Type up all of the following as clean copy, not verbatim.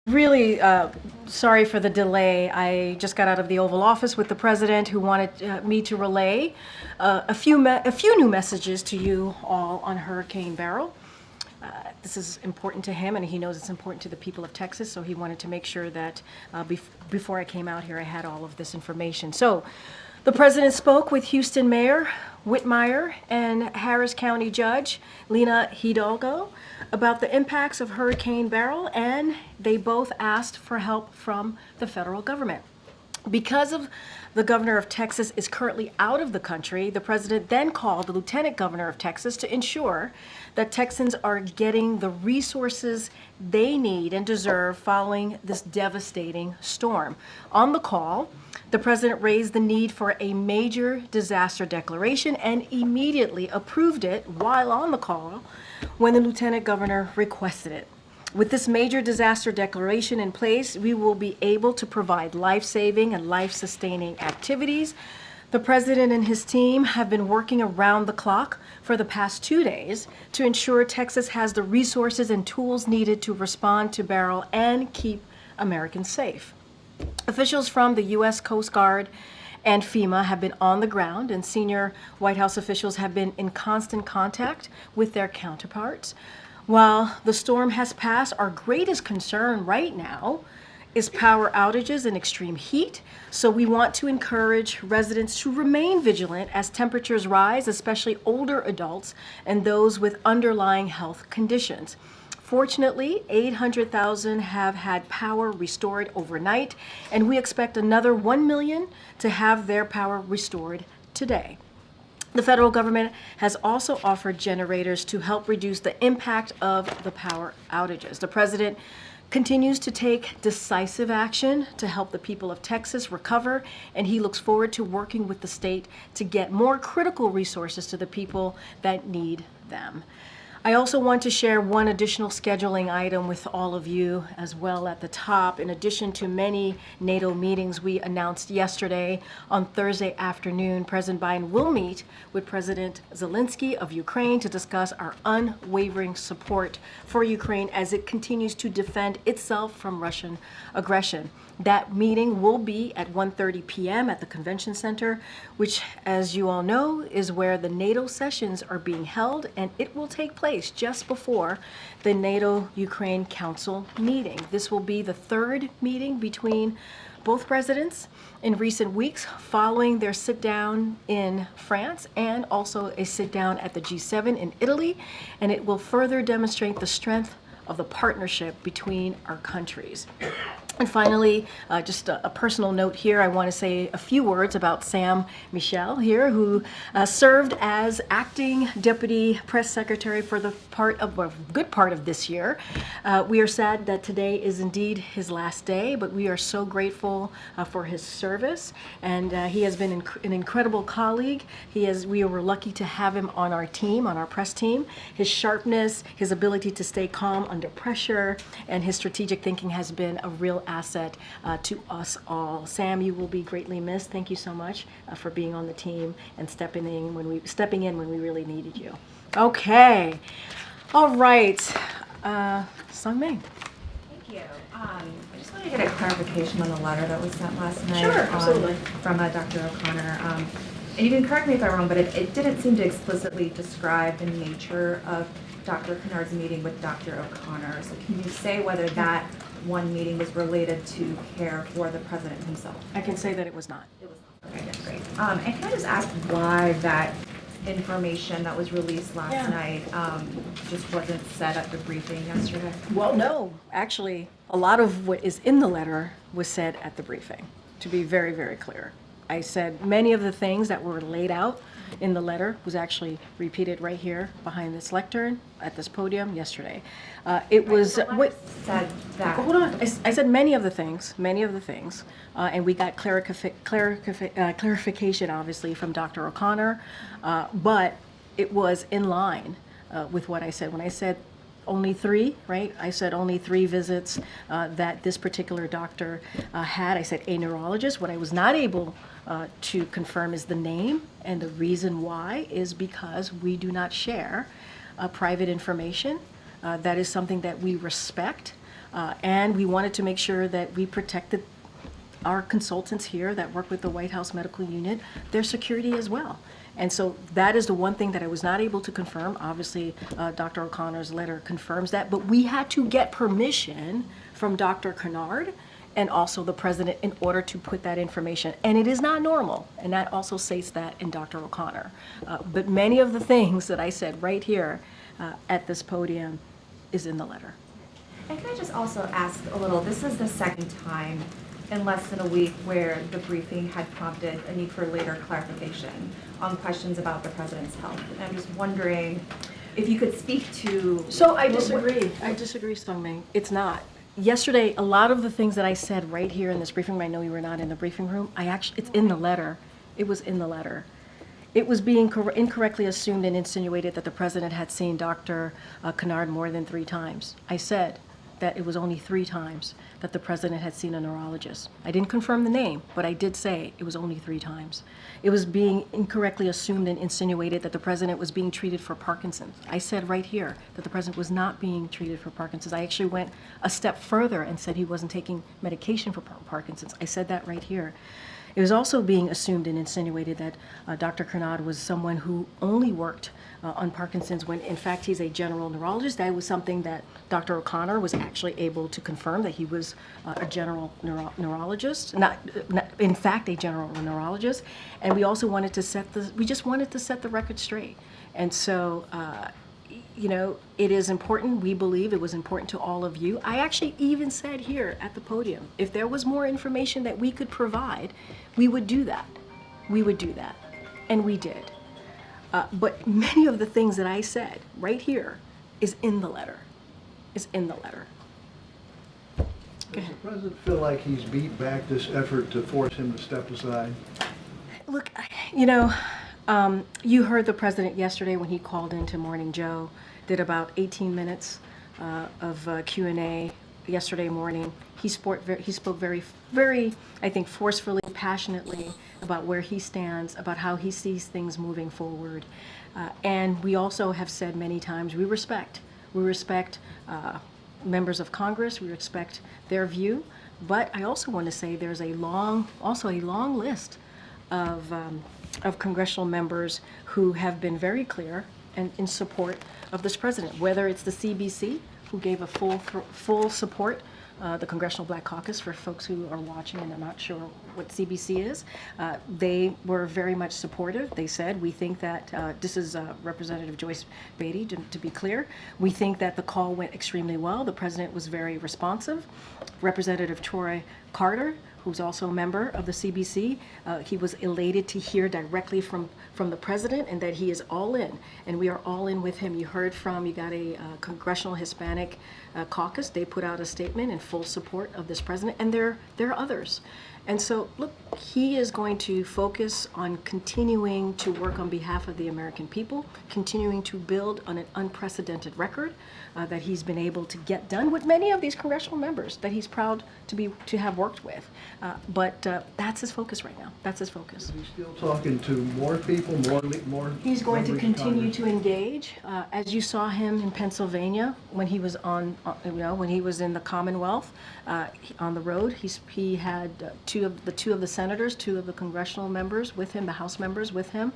Really sorry for the delay. I just got out of the Oval Office with the president, who wanted me to relay a few new messages to you all on Hurricane Beryl. This is important to him, and he knows it's important to the people of Texas, so he wanted to make sure that before I came out here, I had all of this information. So, the president spoke with Houston Mayor Whitmire and Harris County Judge Lina Hidalgo about the impacts of Hurricane Beryl, and they both asked for help from the federal government. Because of the governor of Texas is currently out of the country, the president then called the lieutenant governor of Texas to ensure that Texans are getting the resources they need and deserve following this devastating storm. On the call, the president raised the need for a major disaster declaration and immediately approved it while on the call when the lieutenant governor requested it. With this major disaster declaration in place, we will be able to provide life-saving and life-sustaining activities. The president and his team have been working around the clock for the past 2 days to ensure Texas has the resources and tools needed to respond to Beryl and keep Americans safe. Officials from the U.S. Coast Guard and FEMA have been on the ground, and senior White House officials have been in constant contact with their counterparts. While the storm has passed, our greatest concern right now is power outages and extreme heat. So we want to encourage residents to remain vigilant as temperatures rise, especially older adults and those with underlying health conditions. Fortunately, 800,000 have had power restored overnight, and we expect another 1 million to have their power restored today. The federal government has also offered generators to help reduce the impact of the power outages. The president continues to take decisive action to help the people of Texas recover, and he looks forward to working with the state to get more critical resources to the people that need them. I also want to share one additional scheduling item with all of you as well at the top. In addition to many NATO meetings we announced yesterday, on Thursday afternoon, President Biden will meet with President Zelensky of Ukraine to discuss our unwavering support for Ukraine as it continues to defend itself from Russian aggression. That meeting will be at 1:30 p.m. at the Convention Center, which, as you all know, is where the NATO sessions are being held, and it will take place just before the NATO-Ukraine Council meeting. This will be the third meeting between both presidents in recent weeks, following their sit-down in France and also a sit-down at the G7 in Italy, and it will further demonstrate the strength of the partnership between our countries. And finally, just a personal note here, I want to say a few words about Sam Michel here, who served as acting deputy press secretary for a good part of this year. We are sad that today is indeed his last day, but we are so grateful for his service, and he has been an incredible colleague. We were lucky to have him on our team, on our press team. His sharpness, his ability to stay calm under pressure, and his strategic thinking has been a real asset to us all. Sam, you will be greatly missed. Thank you so much for being on the team and stepping in when we really needed you. Okay, all right, Sung Ming. Thank you. I just wanted to get a clarification on the letter that was sent last night. Sure, absolutely. From Dr. O'Connor. And you can correct me if I'm wrong, but it didn't seem to explicitly describe the nature of Dr. Kennard's meeting with Dr. O'Connor. So can you say whether that one meeting was related to care for the president himself? I can say that it was not. It was. Okay, that's great. And can I just ask why that information that was released last night just wasn't said at the briefing yesterday? Well, no, actually, a lot of what is in the letter was said at the briefing, to be very, very clear. I said many of the things that were laid out in the letter was actually repeated right here behind this lectern at this podium yesterday. It was what said that. Hold on. I said many of the things, and we got clarification, obviously, from Dr. O'Connor, but it was in line with what I said. When I said only 3, right? I said only 3 visits that this particular doctor had. I said a neurologist. What I was not able to confirm is the name, and the reason why is because we do not share private information. That is something that we respect. And we wanted to make sure that we protected our consultants here that work with the White House Medical Unit, their security as well. And so that is the one thing that I was not able to confirm. Obviously, Dr. O'Connor's letter confirms that, but we had to get permission from Dr. Kennard and also the president in order to put that information. And it is not normal, and that also states that in Dr. O'Connor. But many of the things that I said right here at this podium is in the letter. And can I just also ask a little, this is the second time in less than a week where the briefing had prompted a need for later clarification on questions about the president's health. And I'm just wondering if you could speak to. So I disagree. I disagree, Sungming. It's not. Yesterday, a lot of the things that I said right here in this briefing room, I know you were not in the briefing room, it's in the letter. It was in the letter. It was being incorrectly assumed and insinuated that the president had seen Dr. Kennard more than 3 times. I said that it was only 3 times that the president had seen a neurologist. I didn't confirm the name, but I did say it was only 3 times. It was being incorrectly assumed and insinuated that the president was being treated for Parkinson's. I said right here that the president was not being treated for Parkinson's. I actually went a step further and said he wasn't taking medication for Parkinson's. I said that right here. It was also being assumed and insinuated that Dr. Kennard was someone who only worked on Parkinson's when in fact he's a general neurologist. That was something that Dr. O'Connor was actually able to confirm, that he was a general neurologist, not in fact a general neurologist. And we also wanted to we just wanted to set the record straight. And so, you know, it is important. We believe it was important to all of you. I actually even said here at the podium, if there was more information that we could provide, we would do that. We would do that. And we did. But many of the things that I said right here is in the letter. Is in the letter. Does the president feel like he's beat back this effort to force him to step aside? Look, you know, you heard the president yesterday when he called into Morning Joe, did about 18 minutes of Q&A yesterday morning. He spoke very, very, I think, forcefully, passionately about where he stands, about how he sees things moving forward. And we also have said many times, we respect members of Congress, we respect their view. But I also want to say there's a long list of congressional members who have been very clear and in support of this president, whether it's the CBC, who gave a full support, the Congressional Black Caucus, for folks who are watching and are not sure what CBC is. They were very much supportive. They said, we think that, this is Representative Joyce Beatty, to be clear, we think that the call went extremely well. The president was very responsive. Representative Troy Carter, who's also a member of the CBC, he was elated to hear directly from the president and that he is all in, and we are all in with him. You got a Congressional Hispanic Caucus. They put out a statement in full support of this president, and there are others. And so, look, he is going to focus on continuing to work on behalf of the American people, continuing to build on an unprecedented record that he's been able to get done with many of these congressional members that he's proud to have worked with. But that's his focus right now. That's his focus. Is he still talking to more people, more? He's going to members of continue Congress? to engage, as you saw him in Pennsylvania when he was when he was in the Commonwealth on the road. He had two of the senators, 2 of the congressional members with him, the House members with him.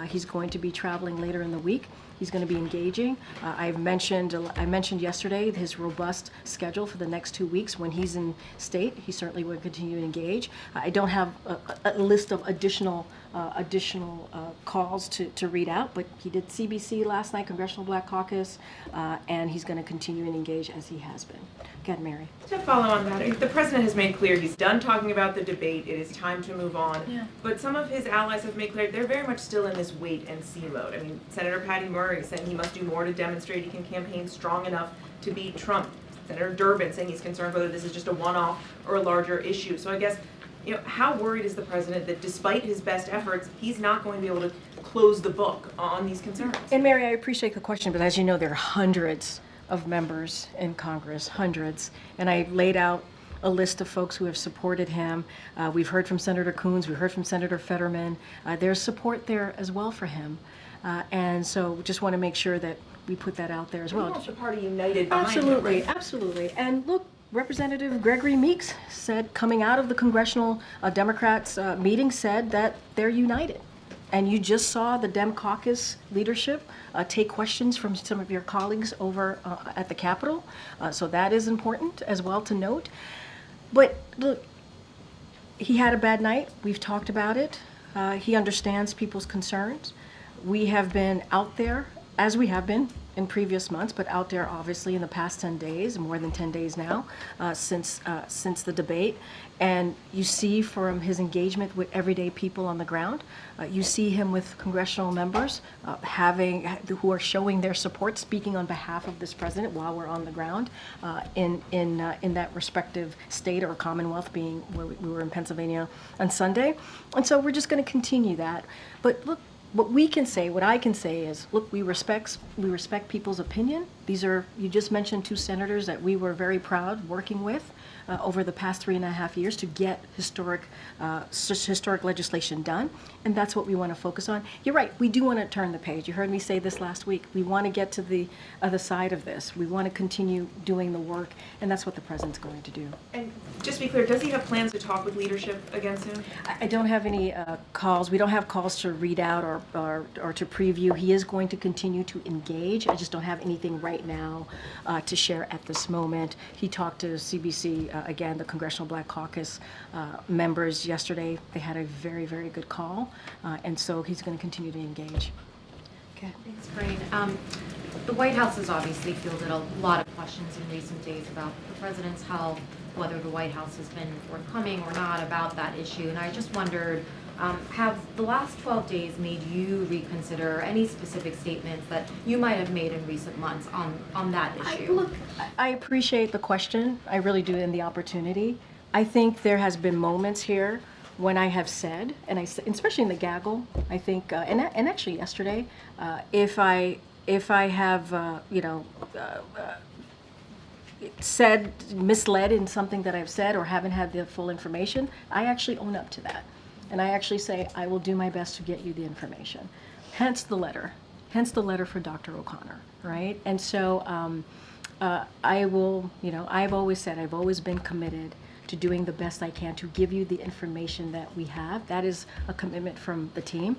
He's going to be traveling later in the week. He's going to be engaging. I mentioned yesterday his robust schedule for the next 2 weeks. When he's in state, he certainly will continue to engage. I don't have a list of additional calls to read out, but he did CBC last night, Congressional Black Caucus, and he's going to continue and engage as he has been. Go ahead, Mary. To follow on that, the president has made clear he's done talking about the debate. It is time to move on. Yeah. But some of his allies have made clear they're very much still in this wait and see mode. I mean, Senator Patty Murray saying he must do more to demonstrate he can campaign strong enough to beat Trump. Senator Durbin saying he's concerned whether this is just a one-off or a larger issue. So I guess, you know, how worried is the president that despite his best efforts, he's not going to be able to close the book on these concerns? And Mary, I appreciate the question, but as you know, there are hundreds of members in Congress, hundreds. And I laid out a list of folks who have supported him. We've heard from Senator Coons, we've heard from Senator Fetterman. There's support there as well for him. And so we just want to make sure that we put that out there as We well. want the party united behind him, Absolutely, right? absolutely. And look, Representative Gregory Meeks said, coming out of the Congressional Democrats meeting, said that they're united. And you just saw the Dem caucus leadership take questions from some of your colleagues over at the Capitol. So that is important as well to note. But look, he had a bad night. We've talked about it. He understands people's concerns. We have been out there, as we have been in previous months, but out there obviously in the past 10 days, more than 10 days now, since the debate. And you see from his engagement with everyday people on the ground, you see him with congressional members who are showing their support, speaking on behalf of this president while we're on the ground in that respective state or commonwealth, being where we were in Pennsylvania on Sunday. And so we're just going to continue that. But look, what I can say is, look, we respect people's opinion. You just mentioned 2 senators that we were very proud working with over the past 3.5 years to get historic legislation done, and that's what we want to focus on. You're right, we do want to turn the page. You heard me say this last week. We want to get to the other side of this. We want to continue doing the work, and that's what the president's going to do. And just to be clear, does he have plans to talk with leadership again soon? I don't have any calls. We don't have calls to read out or to preview. He is going to continue to engage. I just don't have anything right now to share at this moment. He talked to CBC, again, the Congressional Black Caucus members yesterday. They had a very, very good call, and so he's going to continue to engage. Okay. Thanks, Corinne. The White House has obviously fielded a lot of questions in recent days about the president's health, whether the White House has been forthcoming or not about that issue. And I just wondered, have the last 12 days made you reconsider any specific statements that you might have made in recent months on that issue? I appreciate the question. I really do, and the opportunity. I think there has been moments here when I have said, and especially in the gaggle, I think, and actually yesterday, if I have, said, misled in something that I've said or haven't had the full information, I actually own up to that. And I actually say, I will do my best to get you the information. Hence the letter for Dr. O'Connor, right? And so I will, I've always said, I've always been committed to doing the best I can to give you the information that we have. That is a commitment from the team.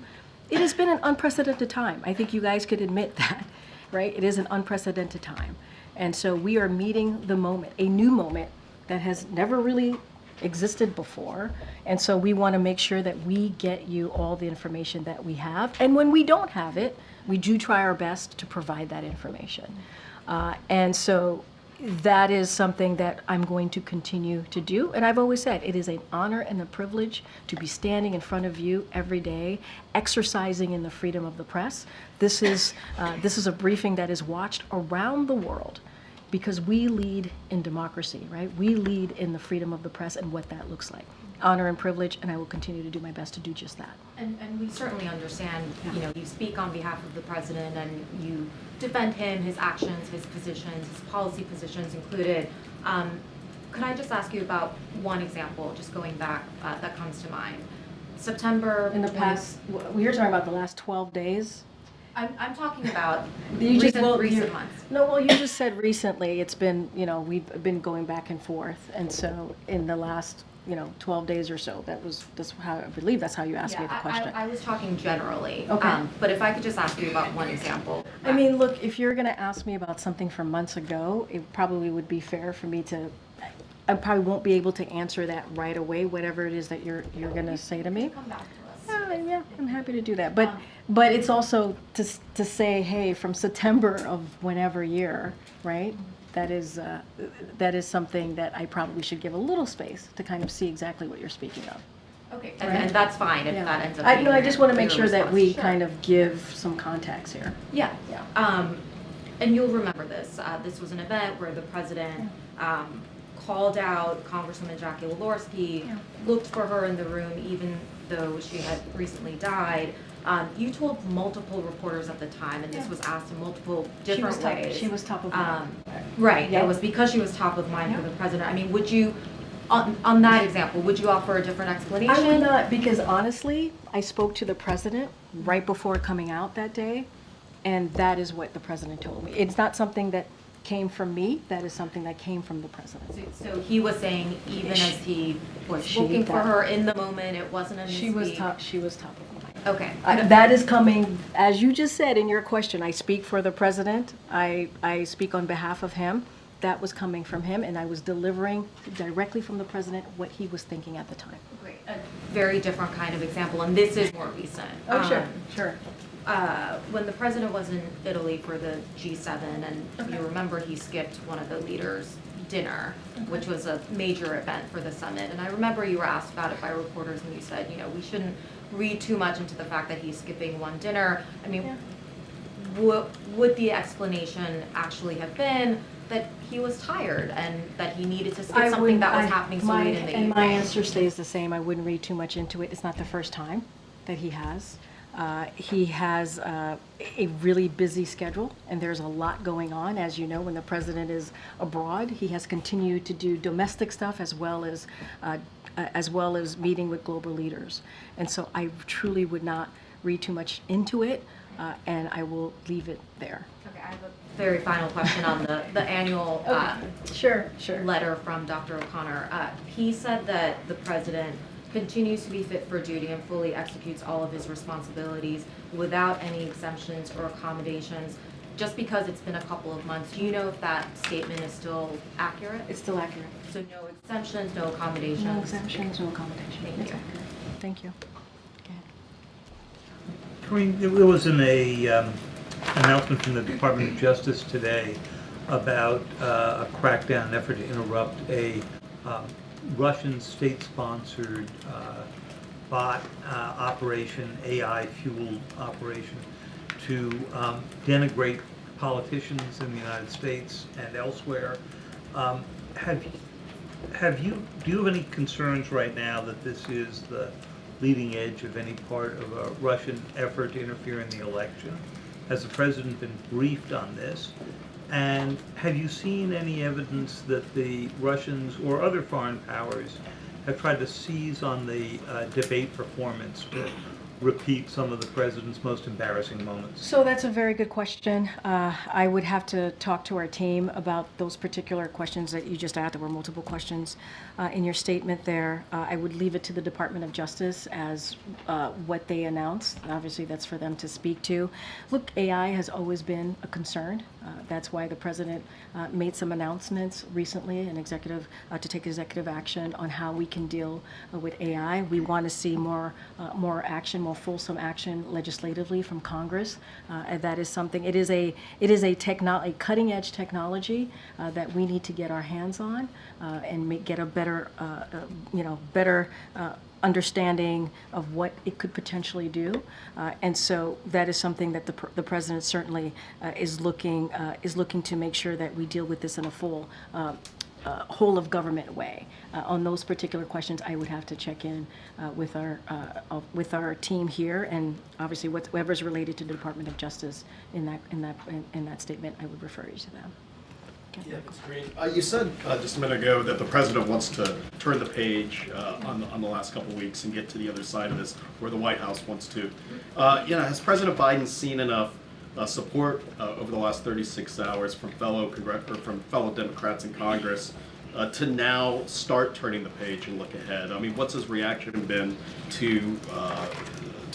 It has been an unprecedented time. I think you guys could admit that, right? It is an unprecedented time. And so we are meeting the moment, a new moment that has never really existed before. And so we want to make sure that we get you all the information that we have. And when we don't have it, we do try our best to provide that information. And so that is something that I'm going to continue to do. And I've always said it is an honor and a privilege to be standing in front of you every day, exercising in the freedom of the press. This is a briefing that is watched around the world because we lead in democracy, right? We lead in the freedom of the press and what that looks like. Honor and privilege, and I will continue to do my best to do just that. And we certainly understand, you speak on behalf of the president and you defend him, his actions, his positions, his policy positions included. Could I just ask you about one example, just going back, that comes to mind? September. In the past, you're talking about the last 12 days? I'm talking about recent months. No, well, you just said recently. It's been, we've been going back and forth. And so in the last 12 days or so. That's how, I believe that's how you asked me the question. I was talking generally. Okay. But if I could just ask you about one example. I mean, look, if you're going to ask me about something from months ago, it probably would be fair for me to, I probably won't be able to answer that right away, whatever it is that you're going to say to me. Come back to us. Yeah, I'm happy to do that. But it's also to say, hey, from September of whenever year, right? That is something that I probably should give a little space to kind of see exactly what you're speaking of. Okay, and that's fine if that ends up being I just want to make your sure that we response. kind of give some context here. Yeah. Yeah. And you'll remember this. This was an event where the president called out Congresswoman Jackie Walorski, looked for her in the room even though she had recently died. You told multiple reporters at the time, and this was asked in multiple different ways. She was top of mind. Right. Yeah. It was because she was top of mind for the president. I mean, would you, on that example, would you offer a different explanation? I would not, because honestly, I spoke to the president right before coming out that day, and that is what the president told me. It's not something that came from me. That is something that came from the president. So he was saying even as he was She- looking for that- her in the moment, it wasn't a She was misspeak? top, she was top of mind. Okay. That is coming, as you just said in your question, I speak for the president. I speak on behalf of him. That was coming from him, and I was delivering directly from the president what he was thinking at the time. Great. A very different kind of example, and this is more recent. Sure. When the president was in Italy for the G7, and you remember he skipped one of the leaders' dinner, which was a major event for the summit. And I remember you were asked about it by reporters, and you said, you know, we shouldn't read too much into the fact that he's skipping one dinner. I mean, would the explanation actually have been that he was tired and that he needed to skip something that was happening so late in the evening? And my answer stays the same. I wouldn't read too much into it. It's not the first time that he has. He has a really busy schedule, and there's a lot going on. As you know, when the president is abroad, he has continued to do domestic stuff as well as meeting with global leaders. And so I truly would not read too much into it, and I will leave it there. Okay, I have a very final question on the annual Sure. letter from Dr. O'Connor. He said that the president continues to be fit for duty and fully executes all of his responsibilities without any exemptions or accommodations. Just because it's been a couple of months, do you know if that statement is still accurate? It's still accurate. So no exemptions, no accommodations? No exemptions, no accommodation. Thank It's you. accurate. Thank you. Go ahead. Corinne, there was an announcement from the Department of Justice today about a crackdown, an effort to interrupt a Russian state-sponsored bot operation, AI-fueled operation, to denigrate politicians in the United States and elsewhere. Do you have any concerns right now that this is the leading edge of any part of a Russian effort to interfere in the election? Has the president been briefed on this? And have you seen any evidence that the Russians or other foreign powers have tried to seize on the debate performance to repeat some of the president's most embarrassing moments? So that's a very good question. I would have to talk to our team about those particular questions that you just asked. There were multiple questions in your statement there. I would leave it to the Department of Justice as what they announced. Obviously, that's for them to speak to. Look, AI has always been a concern. That's why the president made some announcements recently, to take executive action on how we can deal with AI. We want to see more action, more fulsome action legislatively from Congress. And that is something. It is a cutting edge technology that we need to get our hands on and get a better understanding of what it could potentially do, and so that is something that the president certainly is looking to make sure that we deal with this in a full whole of government way. On those particular questions, I would have to check in with our team here, and obviously whatever's related to the Department of Justice in that statement, I would refer you to them. Yeah, Ms. Green. You said just a minute ago that the president wants to turn the page on the last couple of weeks and get to the other side of this, where the White House wants to. Has President Biden seen enough support over the last 36 hours from fellow Democrats in Congress to now start turning the page and look ahead? I mean, what's his reaction been to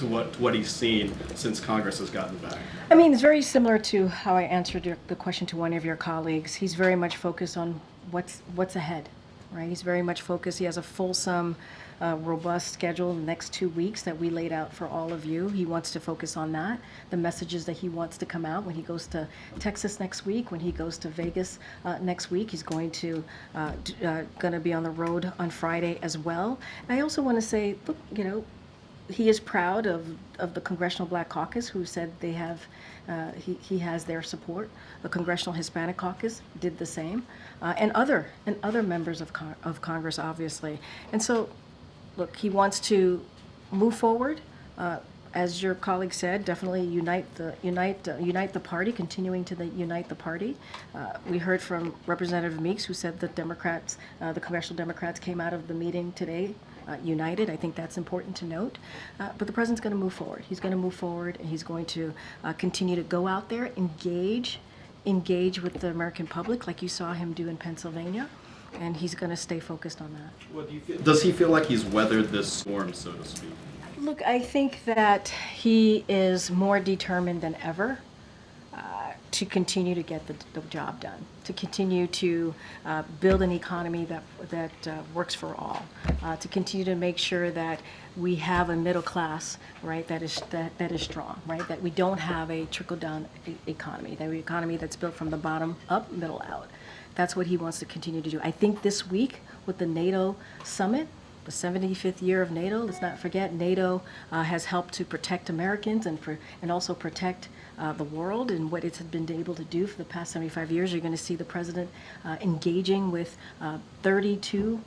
what he's seen since Congress has gotten back? I mean, it's very similar to how I answered the question to one of your colleagues. He's very much focused on what's ahead, right? He's very much focused. He has a fulsome, robust schedule in the next 2 weeks that we laid out for all of you. He wants to focus on that, the messages that he wants to come out when he goes to Texas next week, when he goes to Vegas next week. He's going to be on the road on Friday as well. And I also want to say, look, he is proud of the Congressional Black Caucus, who said they have, he has their support. The Congressional Hispanic Caucus did the same, and other members of Congress, obviously. And so, look, he wants to move forward. As your colleague said, definitely unite the party, continuing to unite the party. We heard from Representative Meeks, who said that Democrats, the Congressional Democrats, came out of the meeting today united. I think that's important to note. But the president's going to move forward. He's going to move forward, and he's going to continue to go out there, engage engage with the American public like you saw him do in Pennsylvania, and he's going to stay focused on that. Does he feel like he's weathered this storm, so to speak? Look, I think that he is more determined than ever to continue to get the job done, to continue to build an economy that works for all, to continue to make sure that we have a middle class, right, that is strong, right, that we don't have a trickle-down economy, that we economy that's built from the bottom up, middle out. That's what he wants to continue to do. I think this week with the NATO summit, the 75th year of NATO, let's not forget, NATO has helped to protect Americans and also protect the world and what it's been able to do for the past 75 years. You're going to see the president engaging with 32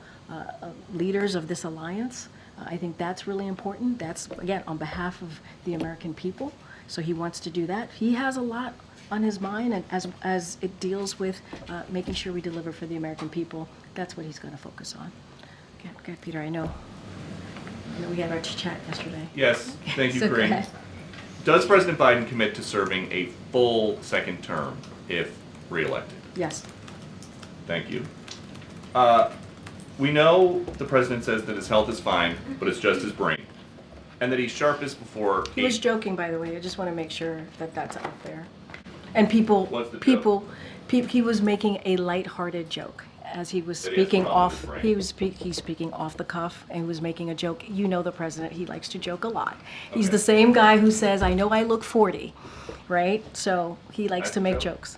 leaders of this alliance. I think that's really important. That's, again, on behalf of the American people. So he wants to do that. He has a lot on his mind, and as it deals with making sure we deliver for the American people, that's what he's going to focus on. Okay, Peter, I know we had our chat yesterday. Yes, thank you, So go Corinne. ahead. Does President Biden commit to serving a full second term if reelected? Yes. Thank you. We know the president says that his health is fine, but it's just his brain, and that he's sharpest before He was 8. joking, by the way. I just want to make sure that that's out there. And people, What's the joke? he was making a lighthearted joke as he was That he has speaking problems with off. his brain. He's speaking off the cuff and he was making a joke. You know the president. He likes to joke a lot. He's Okay. the same guy who says, "I know I look 40," right? So he likes That's to a make joke. jokes.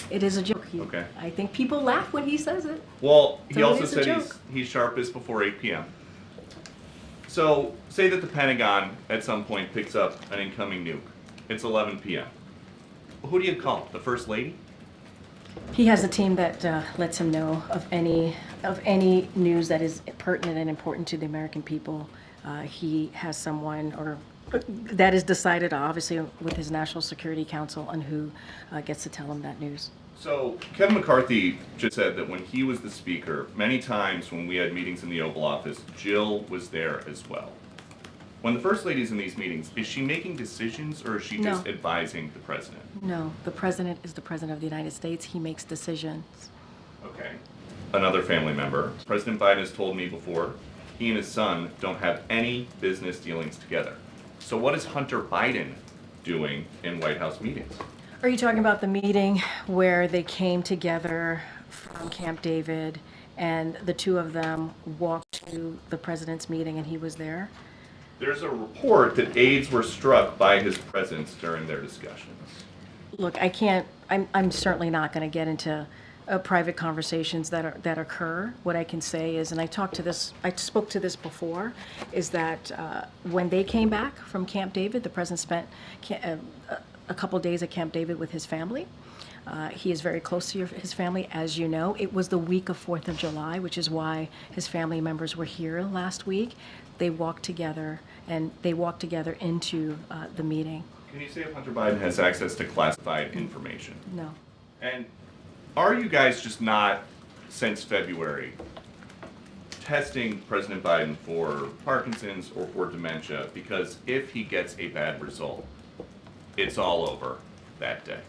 It is a joke. Okay. I think people laugh when he says it. Well, he So it also is a said joke. he's sharpest before 8 p.m. So, say that the Pentagon at some point picks up an incoming nuke. It's 11 p.m. Who do you call? The First Lady? He has a team that lets him know of any news that is pertinent and important to the American people. He has someone or that is decided, obviously, with his National Security Council on who gets to tell him that news. So, Kevin McCarthy just said that when he was the speaker, many times when we had meetings in the Oval Office, Jill was there as well. When the First Lady's in these meetings, is she making decisions or is she just No. advising the president? No, the president is the president of the United States. He makes decisions. Okay. Another family member, President Biden has told me before, he and his son don't have any business dealings together. So what is Hunter Biden doing in White House meetings? Are you talking about the meeting where they came together from Camp David and the two of them walked to the president's meeting and he was there? There's a report that aides were struck by his presence during their discussions. Look, I'm certainly not going to get into private conversations that occur. What I can say is, and I spoke to this before, is that when they came back from Camp David, the president spent a couple days at Camp David with his family. He is very close to his family, as you know. It was the week of 4th of July, which is why his family members were here last week. They walked together, and they walked together into the meeting. Can you say if Hunter Biden has access to classified information? No. And are you guys just not, since February, testing President Biden for Parkinson's or for dementia? Because if he gets a bad result, it's all over that day.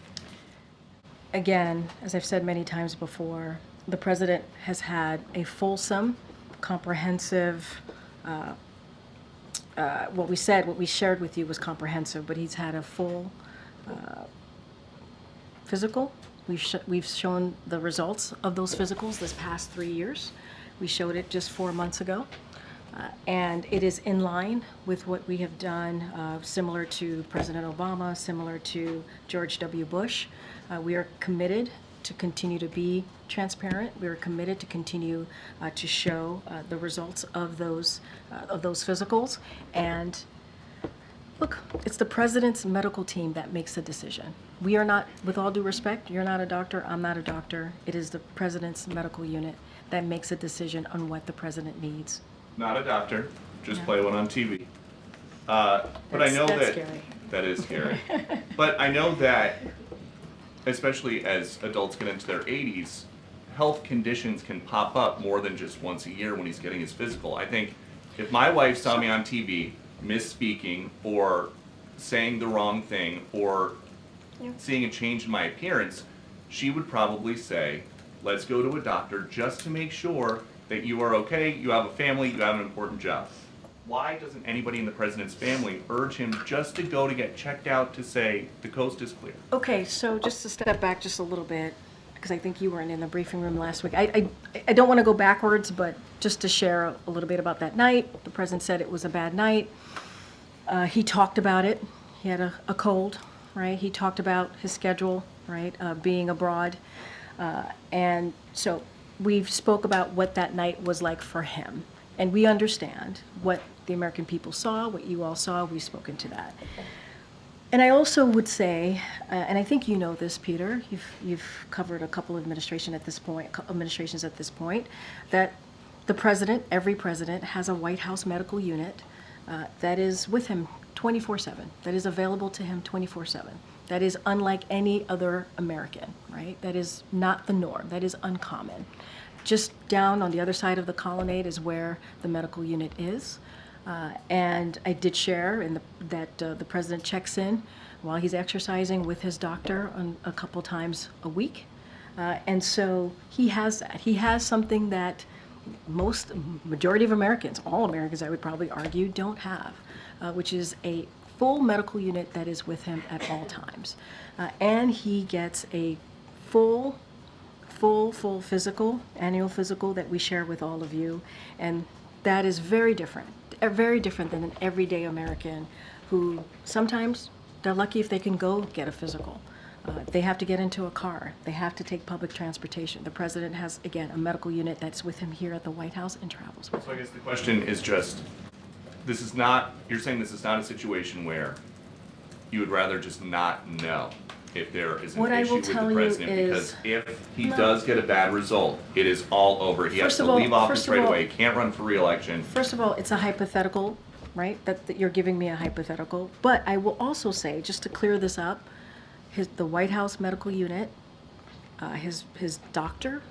Again, as I've said many times before, the president has had a fulsome, comprehensive, what we shared with you was comprehensive, but he's had a full physical. We've shown the results of those physicals this past 3 years. We showed it just 4 months ago. And it is in line with what we have done, similar to President Obama, similar to George W. Bush. We are committed to continue to be transparent. We are committed to continue to show the results of those physicals. And look, it's the president's medical team that makes the decision. We are not, with all due respect, you're not a doctor, I'm not a doctor. It is the president's medical unit that makes a decision on what the president needs. Not a doctor, just No. play one on TV. But I know That's that scary. that is scary. But I know that, especially as adults get into their 80s, health conditions can pop up more than just once a year when he's getting his physical. I think if my wife saw me on TV misspeaking or saying the wrong thing or seeing a change in my appearance, she would probably say, let's go to a doctor just to make sure that you are okay, you have a family, you have an important job. Why doesn't anybody in the president's family urge him just to go to get checked out to say the coast is clear? Okay, so just to step back just a little bit, because I think you weren't in the briefing room last week. I don't want to go backwards, but just to share a little bit about that night. The president said it was a bad night. He talked about it. He had a cold, right? He talked about his schedule, right, being abroad. And so we've spoke about what that night was like for him. And we understand what the American people saw, what you all saw. We've spoken to that. And I also would say, and I think you know this, Peter, you've covered a couple of administrations at this point, that the president, every president, has a White House medical unit that is with him 24/7, that is available to him 24/7. That is unlike any other American, right? That is not the norm. That is uncommon. Just down on the other side of the colonnade is where the medical unit is. And I did share that the president checks in while he's exercising with his doctor a couple times a week. And so he has that. He has something that majority of Americans, all Americans I would probably argue, don't have, which is a full medical unit that is with him at all times. And he gets a full physical, annual physical that we share with all of you. And that is very different than an everyday American who sometimes they're lucky if they can go get a physical. They have to get into a car. They have to take public transportation. The president has, again, a medical unit that's with him here at the White House and travels with him. So I guess the question is just, you're saying this is not a situation where you would rather just not know if there is an What I issue will with the tell you president? is- Because if he No. does get a bad result, it is all over. He has First to of all- leave office first of right all- away, can't run for re-election. First of all, it's a hypothetical, right? That you're giving me a hypothetical. But I will also say, just to clear this up, the White House medical unit, his doctor,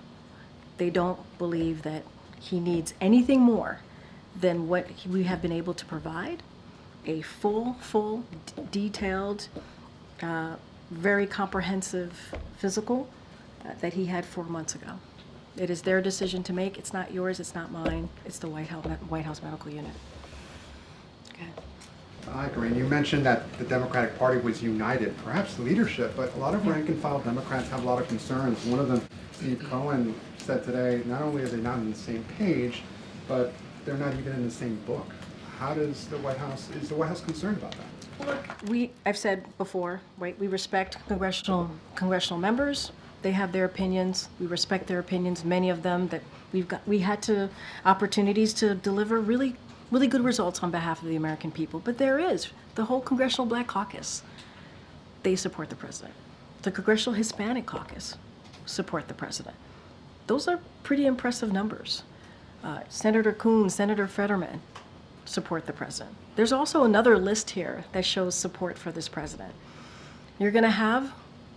they don't believe that he needs anything more than what we have been able to provide. A full, detailed, very comprehensive physical that he had 4 months ago. It is their decision to make. It's not yours, it's not mine. It's the White House medical unit. Okay. Hi, Corinne. You mentioned that the Democratic Party was united, perhaps leadership, but a lot of rank and file Democrats have a lot of concerns. One of them, Steve Cohen, said today, not only are they not on the same page, but they're not even in the same book. Is the White House concerned about that? Look, I've said before, right, we respect congressional members. They have their opinions. We respect their opinions. Many of them that we had opportunities to deliver really good results on behalf of the American people. But there is the whole Congressional Black Caucus. They support the president. The Congressional Hispanic Caucus support the president. Those are pretty impressive numbers. Senator Coons, Senator Fetterman support the president. There's also another list here that shows support for this president. You're going to have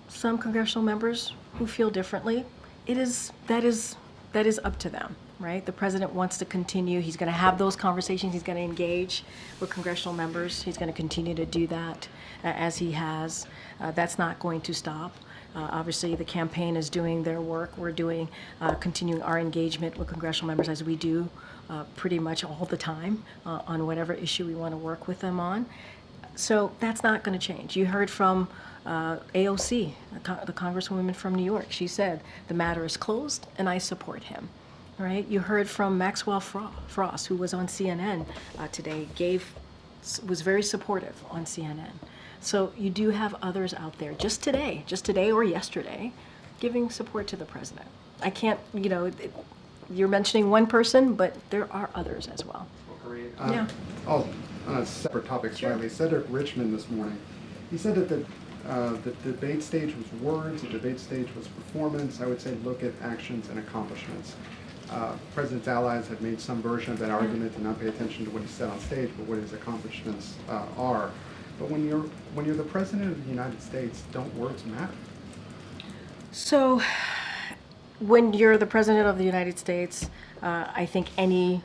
some congressional members who feel differently. That is up to them, right? The president wants to continue. He's going to have those conversations. He's going to engage with congressional members. He's going to continue to do that as he has. That's not going to stop. Obviously, the campaign is doing their work. We're continuing our engagement with congressional members as we do pretty much all the time on whatever issue we want to work with them on. So that's not going to change. You heard from AOC, the Congresswoman from New York. She said, the matter is closed and I support him. Right? You heard from Maxwell Frost, who was on CNN today, was very supportive on CNN. So you do have others out there, just today or yesterday, giving support to the president. I can't, you're mentioning one person, but there are others as well. Yeah. On a separate topic slightly, Cedric Richmond this morning, he said that the debate stage was words, the debate stage was performance. I would say look at actions and accomplishments. President's allies have made some version of that argument to not pay attention to what he said on stage, but what his accomplishments are. But when you're the president of the United States, don't words matter? So, when you're the president of the United States, I think any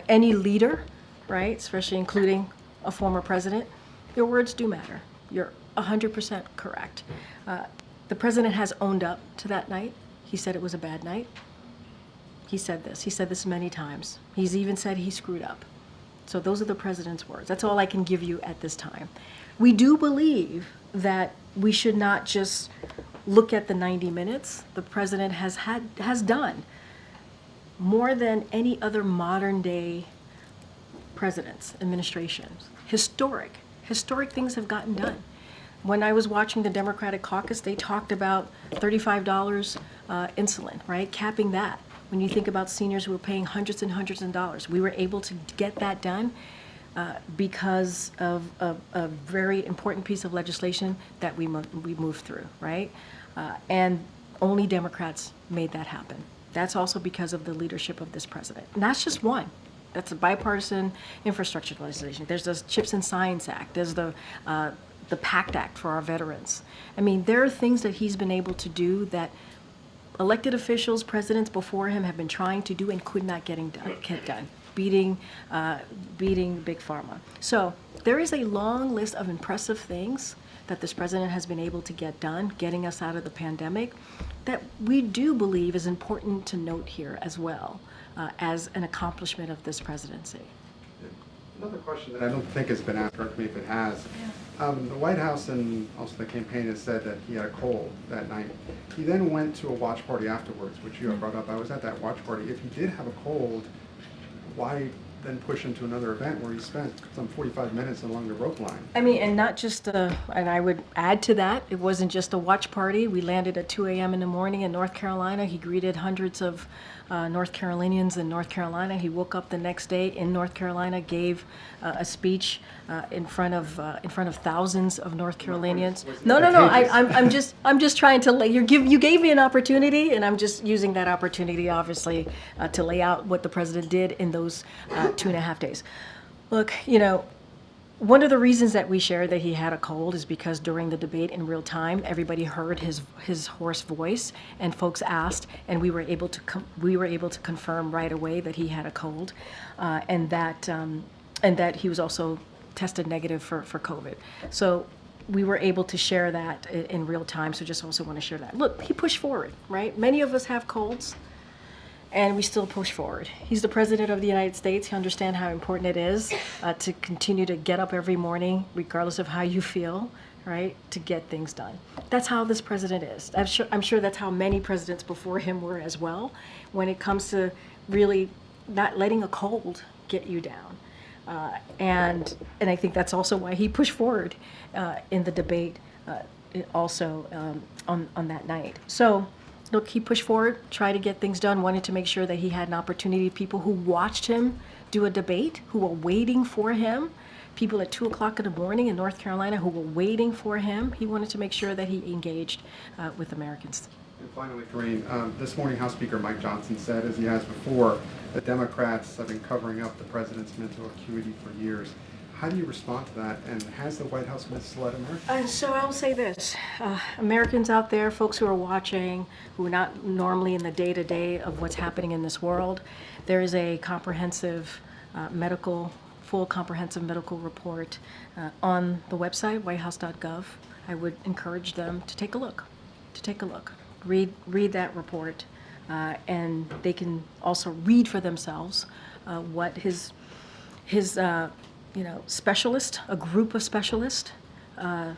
leader, right, especially including a former president, your words do matter. You're 100% correct. The president has owned up to that night. He said it was a bad night. He said this. He said this many times. He's even said he screwed up. So those are the president's words. That's all I can give you at this time. We do believe that we should not just look at the 90 minutes. The president has done more than any other modern day presidents, administrations. Historic things have gotten done. When I was watching the Democratic caucus, they talked about $35 insulin, right? Capping that. When you think about seniors who were paying hundreds and hundreds of dollars, we were able to get that done because of a very important piece of legislation that we moved through, right? And only Democrats made that happen. That's also because of the leadership of this president. And that's just one. That's a bipartisan infrastructure legislation. There's the CHIPS and Science Act. There's the PACT Act for our veterans. I mean, there are things that he's been able to do that elected officials, presidents before him have been trying to do and could not get done, beating Big Pharma. So there is a long list of impressive things that this president has been able to get done, getting us out of the pandemic, that we do believe is important to note here as well as an accomplishment of this presidency. Another question that I don't think has been asked, correct me if it has. The White House and also the campaign has said that he had a cold that night. He then went to a watch party afterwards, which you have brought up. I was at that watch party. If he did have a cold, why then push him to another event where he spent some 45 minutes along the rope line? I mean, and not just, and I would add to that, it wasn't just a watch party. We landed at 2 a.m. in the morning in North Carolina. He greeted hundreds of North Carolinians in North Carolina. He woke up the next day in North Carolina, gave a speech in front of thousands of North Carolinians. No. I'm just trying to you gave me an opportunity, and I'm just using that opportunity, obviously, to lay out what the president did in those 2.5 days. Look, one of the reasons that we shared that he had a cold is because during the debate in real time, everybody heard his hoarse voice, and folks asked, and we were able to confirm right away that he had a cold, and that he was also tested negative for COVID. So we were able to share that in real time. So just also want to share that. Look, he pushed forward, right? Many of us have colds, and we still push forward. He's the president of the United States. He understands how important it is to continue to get up every morning, regardless of how you feel, right, to get things done. That's how this president is. I'm sure that's how many presidents before him were as well, when it comes to really not letting a cold get you down. And I think that's also why he pushed forward in the debate also on that night. So look, he pushed forward, tried to get things done, wanted to make sure that he had an opportunity. People who watched him do a debate, who were waiting for him, people at 2 o'clock in the morning in North Carolina who were waiting for him, he wanted to make sure that he engaged with Americans. And finally, Karine, this morning House Speaker Mike Johnson said, as he has before, that Democrats have been covering up the president's mental acuity for years. How do you respond to that, and has the White House misled Americans? So I'll say this, Americans out there, folks who are watching, who are not normally in the day-to-day of what's happening in this world, there is a comprehensive full comprehensive medical report on the website, whitehouse.gov. I would encourage them to take a look, read that report, and they can also read for themselves what his specialist, a group of specialists coming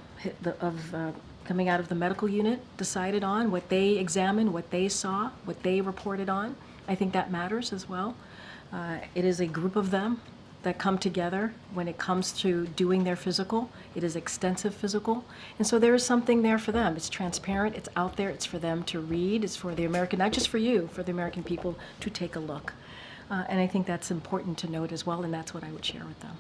out of the medical unit decided on, what they examined, what they saw, what they reported on. I think that matters as well. It is a group of them that come together when it comes to doing their physical. It is extensive physical. And so there is something there for them. It's transparent, it's out there, it's for them to read, it's for the American, not just for you, for the American people to take a look. And I think that's important to note as well, and that's what I would share with them.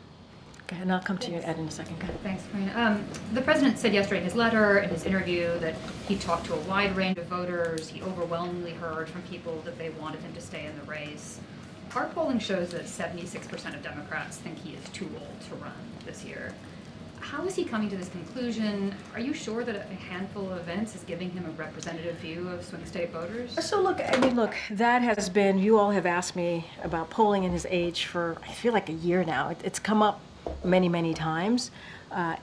Okay, and I'll come to you, Ed, in a second. Go ahead. Thanks, Karine. The president said yesterday in his letter, in his interview, that he talked to a wide range of voters. He overwhelmingly heard from people that they wanted him to stay in the race. Our polling shows that 76% of Democrats think he is too old to run this year. How is he coming to this conclusion? Are you sure that a handful of events is giving him a representative view of swing state voters? So look, that has been, you all have asked me about polling and his age for, I feel like a year now. It's come up many, many times.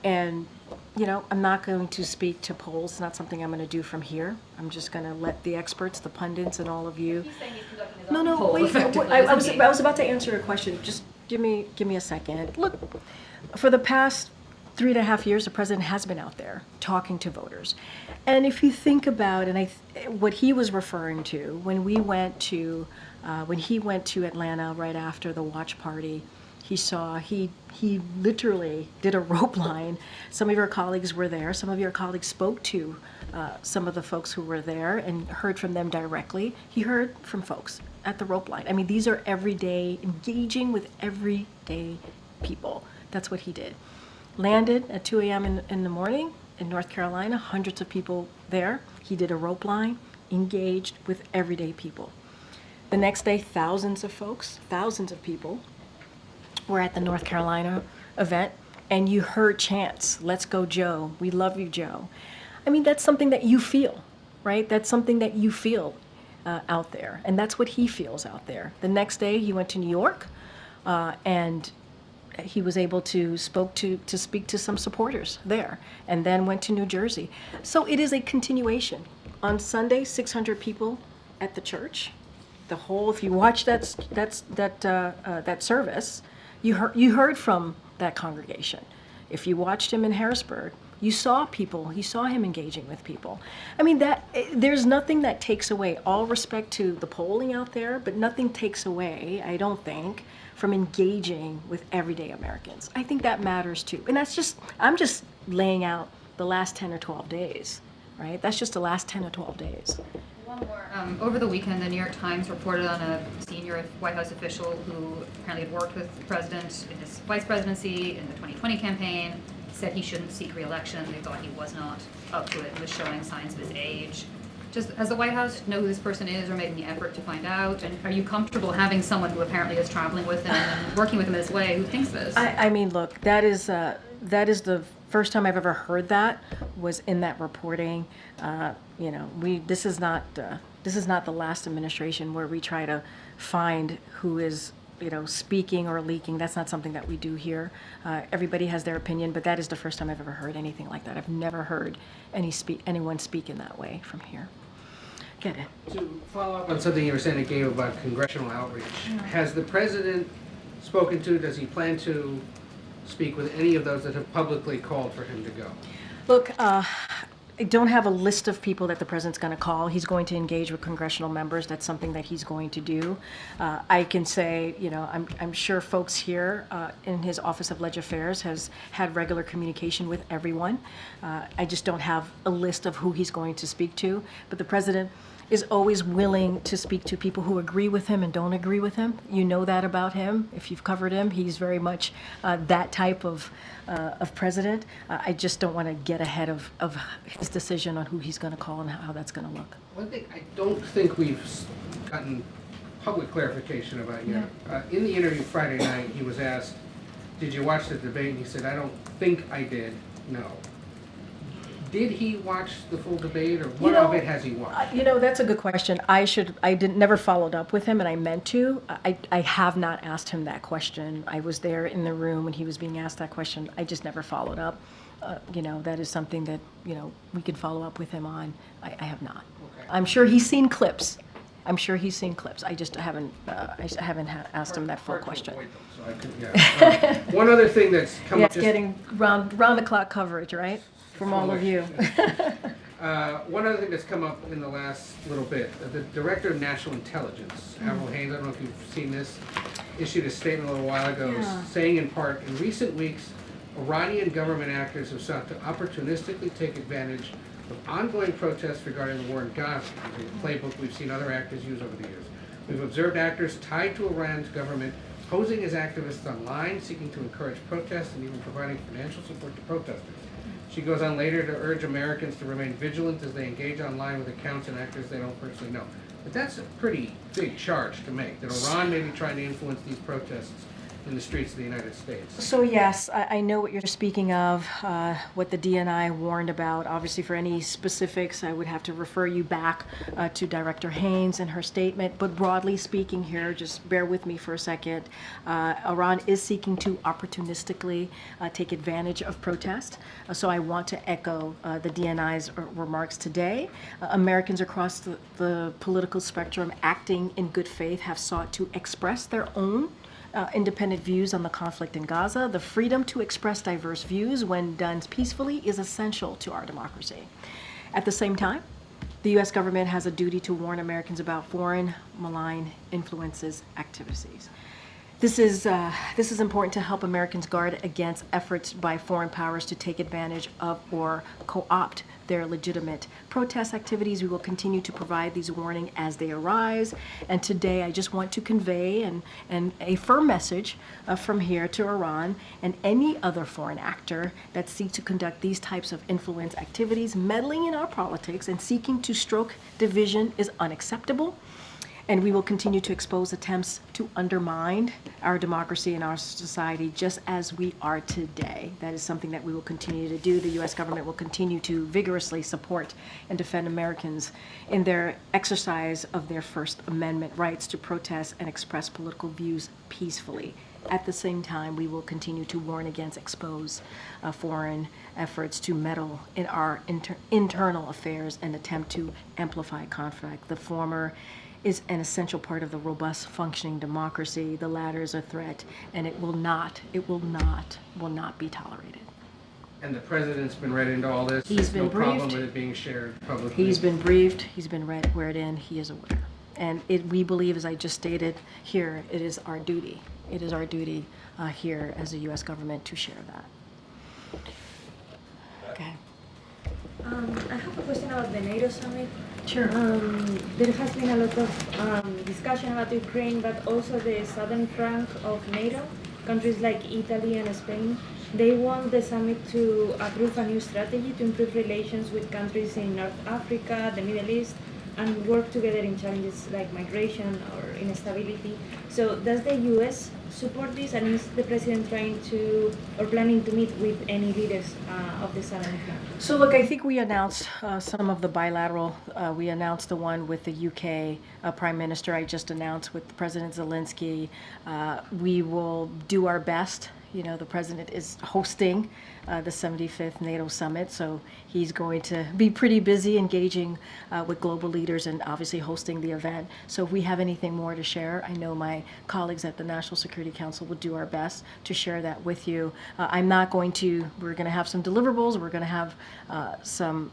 And, you know, I'm not going to speak to polls. It's not something I'm going to do from here. I'm just going to let the experts, the pundits, and all of you. No, poll wait. effectively, I isn't he? was about to answer your question. Just give me a second. Look, for the past 3.5 years, the president has been out there talking to voters. And if you think about, what he was referring to when he went to Atlanta right after the watch party, he literally did a rope line. Some of your colleagues were there. Some of your colleagues spoke to some of the folks who were there and heard from them directly. He heard from folks at the rope line. I mean, these are everyday, engaging with everyday people. That's what he did. Landed at 2 a.m. in the morning in North Carolina, hundreds of people there. He did a rope line, engaged with everyday people. The next day, thousands of people were at the North Carolina event, and you heard chants, "Let's go, Joe. We love you, Joe." I mean, that's something that you feel, right? That's something that you feel out there, and that's what he feels out there. The next day, he went to New York, and he was able to speak to some supporters there, and then went to New Jersey. So it is a continuation. On Sunday, 600 people at the church. If you watch that service, you heard from that congregation. If you watched him in Harrisburg, you saw him engaging with people. I mean, there's nothing that takes away, all respect to the polling out there, but nothing takes away, I don't think, from engaging with everyday Americans. I think that matters too. And I'm just laying out the last 10 or 12 days, right? That's just the last 10 or 12 days. One more. Over the weekend, the New York Times reported on a senior White House official who apparently had worked with the president in his vice presidency in the 2020 campaign, said he shouldn't seek re-election. They thought he was not up to it, was showing signs of his age. Does the White House know who this person is or making the effort to find out? And are you comfortable having someone who apparently is traveling with him and working with him this way who thinks this? I mean, look, that is the first time I've ever heard that was in that reporting. You know, this is not the last administration where we try to find who is, you know, speaking or leaking. That's not something that we do here. Everybody has their opinion, but that is the first time I've ever heard anything like that. I've never heard anyone speak in that way from here. Get it. To follow up on something you were saying, Gabe, about congressional outreach, has the president spoken to, does he plan to speak with any of those that have publicly called for him to go? Look, I don't have a list of people that the president's going to call. He's going to engage with congressional members. That's something that he's going to do. I can say, you know, I'm sure folks here in his Office of Leg Affairs has had regular communication with everyone. I just don't have a list of who he's going to speak to. But the president is always willing to speak to people who agree with him and don't agree with him. You know that about him. If you've covered him, he's very much that type of president. I just don't want to get ahead of his decision on who he's going to call and how that's going to look. One thing I don't think we've gotten public clarification about yet. In the interview Friday night, he was asked, "Did you watch the debate?" And he said, "I don't think I did, no." Did he watch the full debate, or what of it has he watched? You know, that's a good question. I never followed up with him, and I meant to. I have not asked him that question. I was there in the room when he was being asked that question. I just never followed up. You know, that is something that, you know, we could follow up with him on. I have not. Okay. I'm sure he's seen clips. I just haven't asked him that full Hard to question. avoid them, so I could, yeah. One other thing that's come Yeah, up. it's getting round the clock coverage, right? From all of you. One other thing that's come up in the last little bit, the Director of National Intelligence, Avril Haines, I don't know if you've seen this, issued a statement a little while ago saying in part, in recent weeks, Iranian government actors have sought to opportunistically take advantage of ongoing protests regarding the war in Gaza, a playbook we've seen other actors use over the years. We've observed actors tied to Iran's government posing as activists online, seeking to encourage protests and even providing financial support to protesters. She goes on later to urge Americans to remain vigilant as they engage online with accounts and actors they don't personally know. But that's a pretty big charge to make, that Iran may be trying to influence these protests in the streets of the United States. So yes, I know what you're speaking of, what the DNI warned about. Obviously, for any specifics, I would have to refer you back to Director Haynes and her statement. But broadly speaking here, just bear with me for a second, Iran is seeking to opportunistically take advantage of protest. So I want to echo the DNI's remarks today. Americans across the political spectrum acting in good faith have sought to express their own independent views on the conflict in Gaza. The freedom to express diverse views when done peacefully is essential to our democracy. At the same time, the U.S. government has a duty to warn Americans about foreign malign influences activities. This is important to help Americans guard against efforts by foreign powers to take advantage of or co-opt their legitimate protest activities. We will continue to provide these warnings as they arise. And today I just want to convey and a firm message from here to Iran and any other foreign actor that seeks to conduct these types of influence activities, meddling in our politics and seeking to stoke division is unacceptable. And we will continue to expose attempts to undermine our democracy and our society just as we are today. That is something that we will continue to do. The U.S. government will continue to vigorously support and defend Americans in their exercise of their First Amendment rights to protest and express political views peacefully. At the same time, we will continue to warn against expose foreign efforts to meddle in our internal affairs and attempt to amplify conflict. The former is an essential part of the robust functioning democracy. The latter is a threat, and it will not be tolerated. And the president's been read into all this? He's been No problem briefed. with it being shared publicly? He's been briefed, he's been read in, he is aware. And we believe, as I just stated here, it is our duty. It is our duty here as a U.S. government to share that. Okay. I have a question about the NATO summit. Sure. There has been a lot of discussion about Ukraine, but also the southern flank of NATO, countries like Italy and Spain. They want the summit to approve a new strategy to improve relations with countries in North Africa, the Middle East, and work together in challenges like migration or instability. So does the U.S. support this, and is the president trying to or planning to meet with any leaders of the southern flank? So look, I think we announced some of the bilateral. We announced the one with the UK Prime Minister. I just announced with President Zelensky. We will do our best. You know, the president is hosting the 75th NATO summit, so he's going to be pretty busy engaging with global leaders and obviously hosting the event. So if we have anything more to share, I know my colleagues at the National Security Council will do our best to share that with you. I'm not going to, we're going to have some deliverables, we're going to have some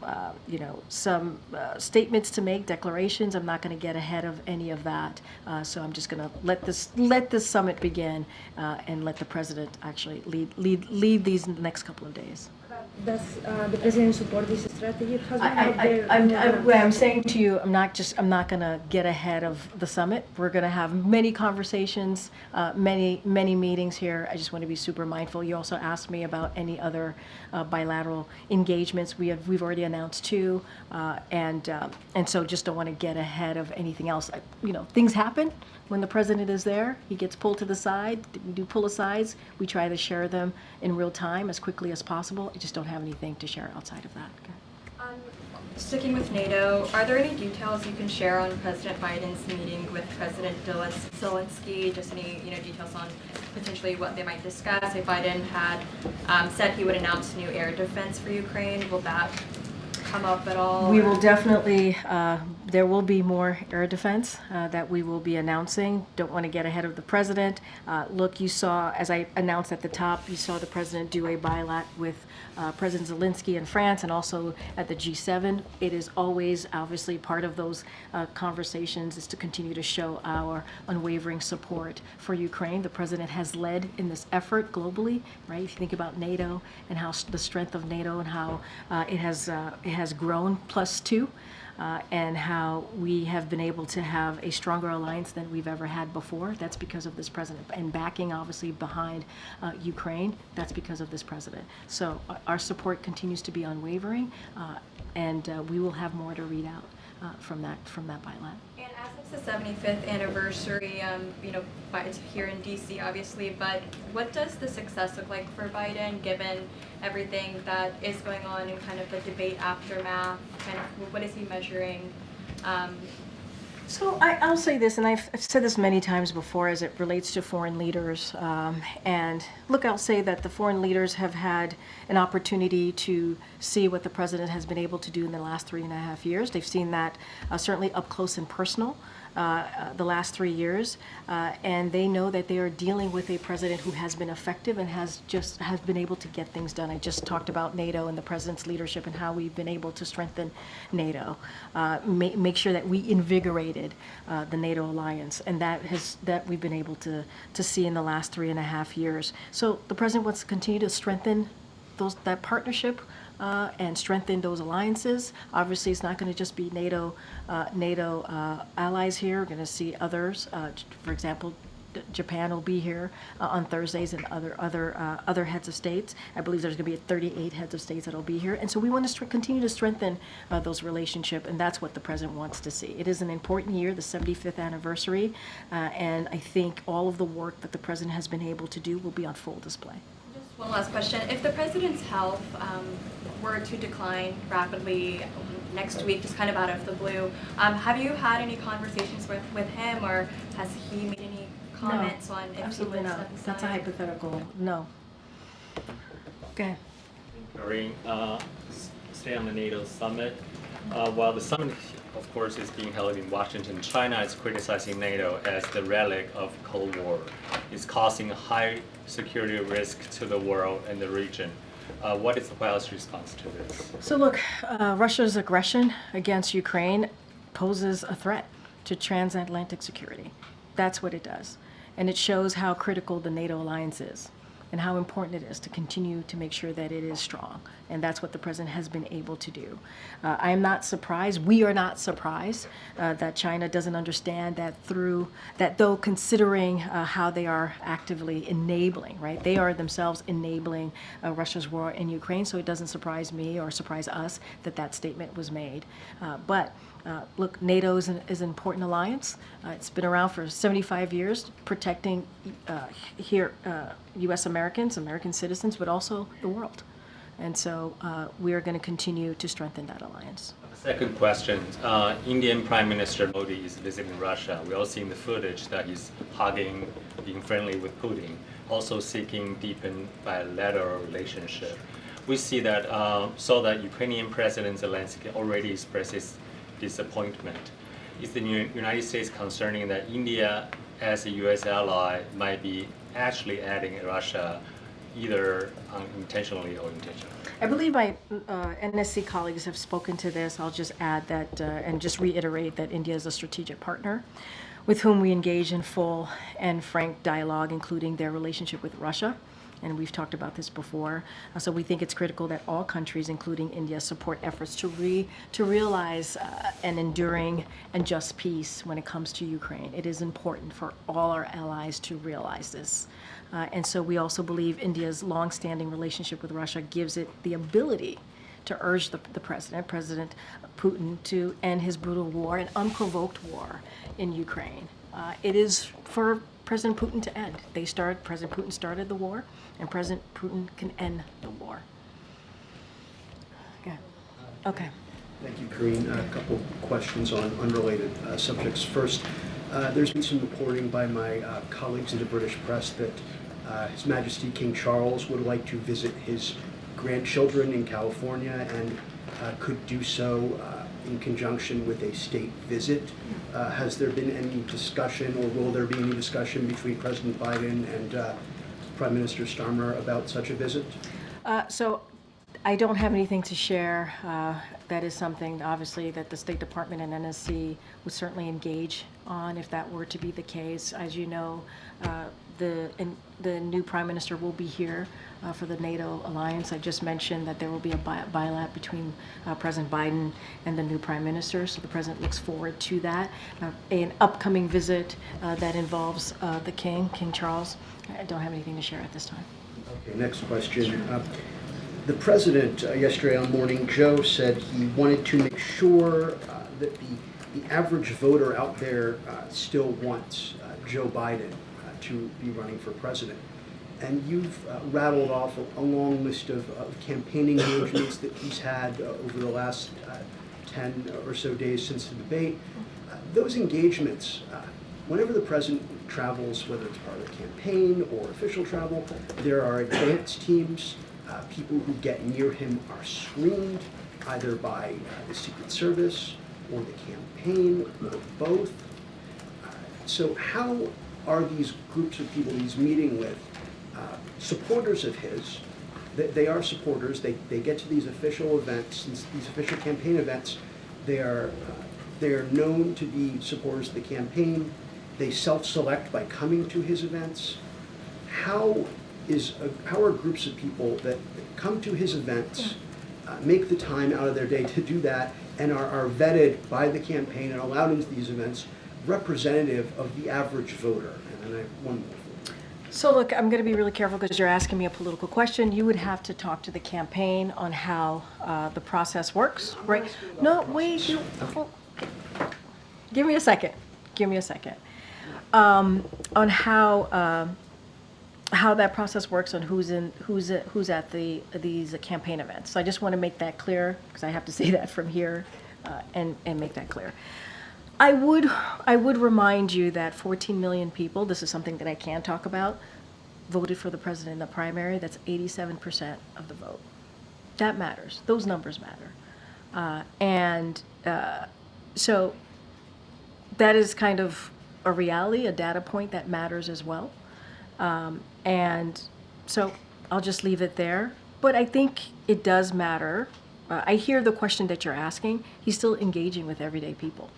statements to make, declarations. I'm not going to get ahead of any of that. So I'm just going to let this summit begin and let the president actually lead these in the next couple of days. Does the president support this strategy? It has been out there. What I'm saying to you, I'm not going to get ahead of the summit. We're going to have many conversations, many meetings here. I just want to be super mindful. You also asked me about any other bilateral engagements. We've already announced two, and so just don't want to get ahead of anything else. Things happen. When the president is there, he gets pulled to the side. We do pull-asides. We try to share them in real time as quickly as possible. I just don't have anything to share outside of that. Okay. Sticking with NATO, are there any details you can share on President Biden's meeting with President Zelensky? Just any details on potentially what they might discuss? If Biden had said he would announce new air defense for Ukraine, will that come up at all? We will definitely, there will be more air defense that we will be announcing. Don't want to get ahead of the president. Look, you saw, as I announced at the top, you saw the president do a bilat with President Zelensky in France and also at the G7. It is always, obviously, part of those conversations is to continue to show our unwavering support for Ukraine. The president has led in this effort globally, right? If you think about NATO and how the strength of NATO and how it has grown +2, and how we have been able to have a stronger alliance than we've ever had before. That's because of this president. And backing, obviously, behind Ukraine, that's because of this president. So our support continues to be unwavering, and we will have more to read out from that bilat. And as of It's the 75th anniversary, it's here in DC, obviously, but what does the success look like for Biden, given everything that is going on in kind of the debate aftermath? Kind of, what is he measuring? So I'll say this, and I've said this many times before as it relates to foreign leaders. And look, I'll say that the foreign leaders have had an opportunity to see what the president has been able to do in the last 3.5 years. They've seen that certainly up close and personal the last 3 years. And they know that they are dealing with a president who has been effective and has been able to get things done. I just talked about NATO and the president's leadership and how we've been able to strengthen NATO, make sure that we invigorated the NATO alliance, and that we've been able to see in the last 3.5 years. So the president wants to continue to strengthen that partnership and strengthen those alliances. Obviously, it's not going to just be NATO allies here. We're going to see others. For example, Japan will be here on Thursdays, and other heads of states. I believe there's going to be 38 heads of states that will be here, and so we want to continue to strengthen those relationships, and that's what the president wants to see. It is an important year, the 75th anniversary, and I think all of the work that the president has been able to do will be on full display. Just one last question. If the president's health were to decline rapidly next week, just kind of out of the blue, have you had any conversations with him, or has he made any comments on if Absolutely he would not. step aside? That's a hypothetical. No. Okay. During stay on the NATO summit, while the summit, of course, is being held in Washington, China is criticizing NATO as the relic of Cold War. It's causing a high security risk to the world and the region. What is the White House response to this? So look, Russia's aggression against Ukraine poses a threat to transatlantic security. That's what it does. And it shows how critical the NATO alliance is and how important it is to continue to make sure that it is strong. And that's what the president has been able to do. I am not surprised, we are not surprised that China doesn't understand that though considering how they are actively enabling, right? They are themselves enabling Russia's war in Ukraine, so it doesn't surprise me or surprise us that statement was made. But look, NATO is an important alliance. It's been around for 75 years, protecting U.S. Americans, American citizens, but also the world. And so we are going to continue to strengthen that alliance. Second question. Indian Prime Minister Modi is visiting Russia. We all seen the footage that he's hugging, being friendly with Putin, also seeking deepen bilateral relationship. We see that, saw that Ukrainian President Zelensky already expresses disappointment. Is the United States concerning that India, as a U.S. ally, might be actually adding Russia, either unintentionally or intentionally? I believe my NSC colleagues have spoken to this. I'll just add that and just reiterate that India is a strategic partner with whom we engage in full and frank dialogue, including their relationship with Russia. And we've talked about this before. So we think it's critical that all countries, including India, support efforts to realize an enduring and just peace when it comes to Ukraine. It is important for all our allies to realize this. And so we also believe India's longstanding relationship with Russia gives it the ability to urge the President Putin, to end his brutal war, an unprovoked war in Ukraine. It is for President Putin to end. President Putin started the war, and President Putin can end the war. Okay. Thank you, Karine. A couple questions on unrelated subjects. First, there's been some reporting by my colleagues in the British press that His Majesty King Charles would like to visit his grandchildren in California and could do so in conjunction with a state visit. Has there been any discussion, or will there be any discussion between President Biden and Prime Minister Starmer about such a visit? So I don't have anything to share. That is something, obviously, that the State Department and NSC would certainly engage on if that were to be the case. As you know, the new Prime Minister will be here for the NATO alliance. I just mentioned that there will be a bilat between President Biden and the new Prime Minister, so the President looks forward to that. An upcoming visit that involves the King Charles. I don't have anything to share at this time. Okay, next question. The President yesterday on Morning Joe said he wanted to make sure that the the average voter out there still wants Joe Biden to be running for president. And you've rattled off a long list of campaign engagements that he's had over the last 10 or so days since the debate. Those engagements, whenever the president travels, whether it's part of the campaign or official travel, there are advance teams. People who get near him are screened either by the Secret Service or the campaign or both. So how are these groups of people he's meeting with supporters of his? They are supporters. They get to these official events, these official campaign events. They are known to be supporters of the campaign. They self-select by coming to his events. How are groups of people that come to his events, make the time out of their day to do that, and are vetted by the campaign and allowed into these events, representative of the average voter? And then I have one more. So look, I'm going to be really careful because you're asking me a political question. You would have to talk to the campaign on how the process works, right? No, wait. Give me a second. Give me a second. On how that process works, on who's at these campaign events. So I just want to make that clear because I have to say that from here and make that clear. I would remind you that 14 million people, this is something that I can talk about, voted for the president in the primary. That's 87% of the vote. That matters. Those numbers matter. So that is kind of a reality, a data point that matters as well. And so I'll just leave it there. But I think it does matter. I hear the question that you're asking. He's still engaging with everyday people.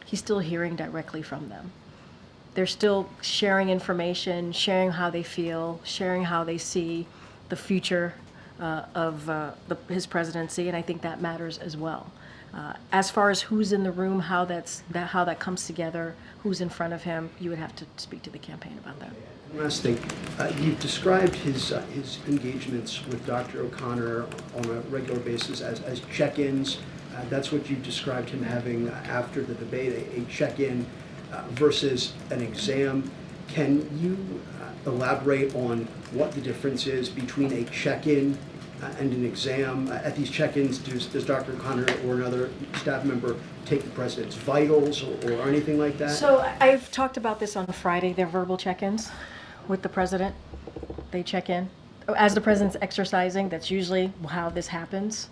He's still hearing directly from them. They're still sharing information, sharing how they feel, sharing how they see the future of his presidency, and I think that matters as well. As far as who's in the room, how that comes together, who's in front of him, you would have to speak to the campaign about that. Last thing, you've described his engagements with Dr. O'Connor on a regular basis as check-ins. That's what you described him having after the debate, a check-in versus an exam. Can you elaborate on what the difference is between a check-in and an exam? At these check-ins, does Dr. O'Connor or another staff member take the president's vitals or anything like that? So I've talked about this on Friday. They're verbal check-ins with the president. They check in. As the president's exercising, that's usually how this happens.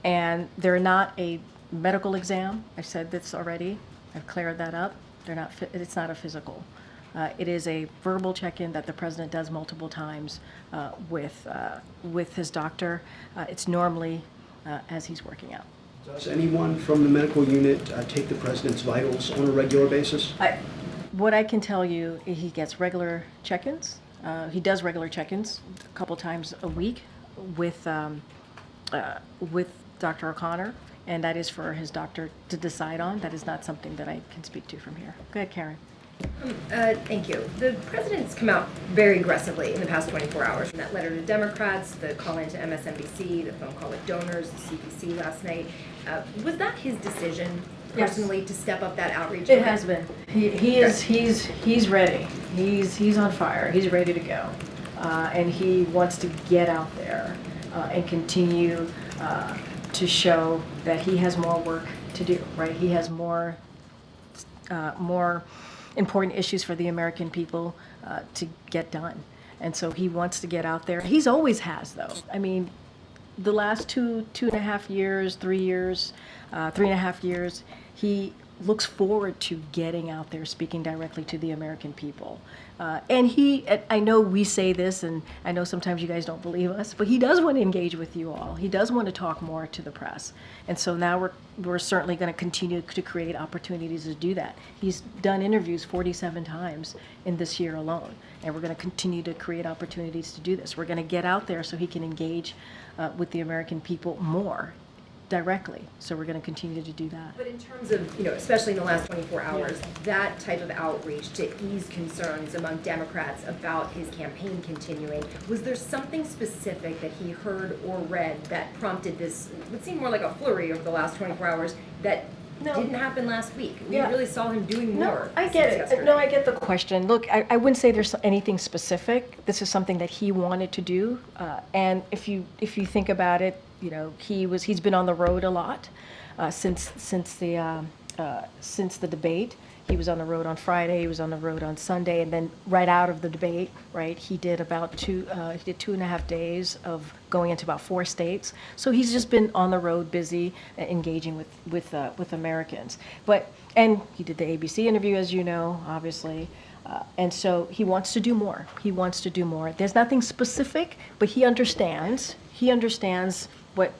And they're not a medical exam. I said this already. I've cleared that up. It's not a physical. It is a verbal check-in that the president does multiple times with his doctor. It's normally as he's working out. Does anyone from the medical unit take the president's vitals on a regular basis? What I can tell you, he gets regular check-ins. He does regular check-ins a couple times a week with Dr. O'Connor, and that is for his doctor to decide on. That is not something that I can speak to from here. Go ahead, Karen. Thank you. The president's come out very aggressively in the past 24 hours, from that letter to Democrats, the call into MSNBC, the phone call with donors, the CDC last night. Was that his decision personally to step up that outreach? It has been. He's ready. He's on fire. He's ready to go, and he wants to get out there and continue to show that he has more work to do. Right? He has more important issues for the American people to get done, and so he wants to get out there. He's always has, though. I mean, the last 2.5 years, 3 years, 3.5 years, he looks forward to getting out there, speaking directly to the American people. And I know we say this, and I know sometimes you guys don't believe us, but he does want to engage with you all. He does want to talk more to the press. And so now we're certainly going to continue to create opportunities to do that. He's done interviews 47 times in this year alone, and we're going to continue to create opportunities to do this. We're going to get out there so he can engage with the American people more directly. So we're going to continue to do that. But in terms of, especially in the last 24 hours, that type of outreach to ease concerns among Democrats about his campaign continuing, was there something specific that he heard or read that prompted this, would seem more like a flurry over the last 24 hours, that No. didn't happen last week. We Yeah. really saw him doing No, more. I get since it. yesterday. No, I get the question. Look, I wouldn't say there's anything specific. This is something that he wanted to do. And if you think about it, you know, he's been on the road a lot since the debate. He was on the road on Friday, he was on the road on Sunday, and then right out of the debate, right, he did about 2.5 days of going into about 4 states. So he's just been on the road, busy, engaging with Americans. And he did the ABC interview, as you know, obviously. And so he wants to do more. He wants to do more. There's nothing specific, but he understands. He understands what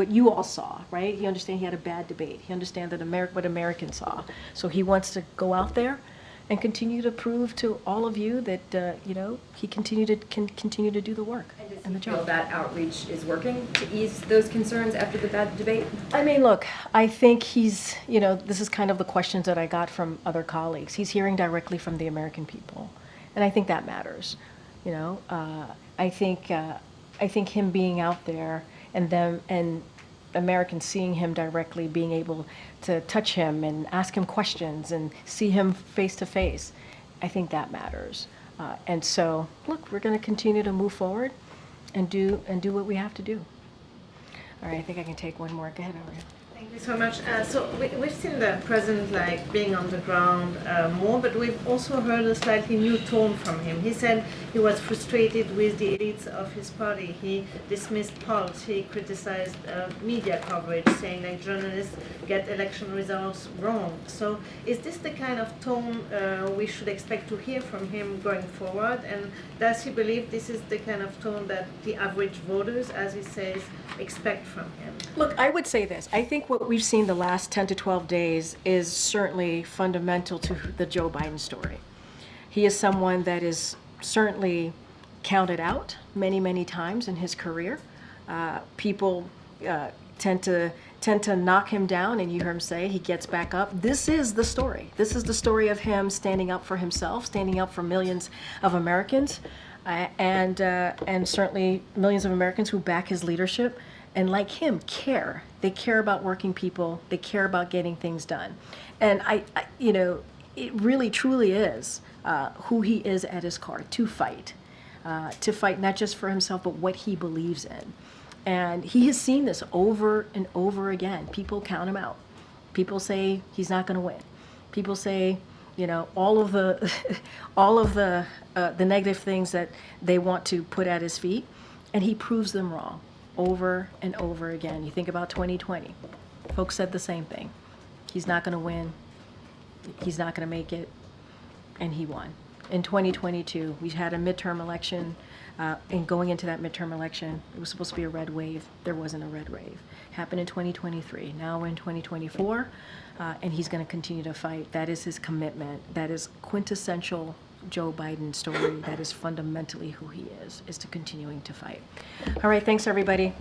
you all saw, right? He understands he had a bad debate. He understands that what Americans saw. So he wants to go out there and continue to prove to all of you that you know, he can continue to do the work and the Do you feel job. that outreach is working to ease those concerns after the bad debate? I mean, look, I think he's, you know, this is kind of the questions that I got from other colleagues. He's hearing directly from the American people, and I think that matters. You know, I think him being out there and Americans seeing him directly, being able to touch him and ask him questions and see him face to face, I think that matters. And so, look, we're going to continue to move forward and do what we have to do. All right, I think I can take one more. Go ahead, Aria. Thank you so much. So we've seen the president like being on the ground more, but we've also heard a slightly new tone from him. He said he was frustrated with the elites of his party. He dismissed polls. He criticized media coverage, saying like journalists get election results wrong. So is this the kind of tone we should expect to hear from him going forward? And does he believe this is the kind of tone that the average voters, as he says, expect from him? Look, I would say this. I think what we've seen the last 10 to 12 days is certainly fundamental to the Joe Biden story. He is someone that is certainly counted out many, many times in his career. People tend to knock him down, and you hear him say he gets back up. This is the story. This is the story of him standing up for himself, standing up for millions of Americans, and certainly millions of Americans who back his leadership. And like him, care. They care about working people. They care about getting things done. And I you know, it really truly is who he is at his core, to fight not just for himself, but what he believes in. And he has seen this over and over again. People count him out. People say he's not going to win. People say, you know, all of the negative things that they want to put at his feet, and he proves them wrong over and over again. You think about 2020. Folks said the same thing. He's not going to win. He's not going to make it. And he won. In 2022, we had a midterm election. And going into that midterm election, it was supposed to be a red wave. There wasn't a red wave. Happened in 2023. Now we're in 2024. And he's going to continue to fight. That is his commitment. That is quintessential Joe Biden story. That is fundamentally who he is to continuing to fight. All right, thanks everybody.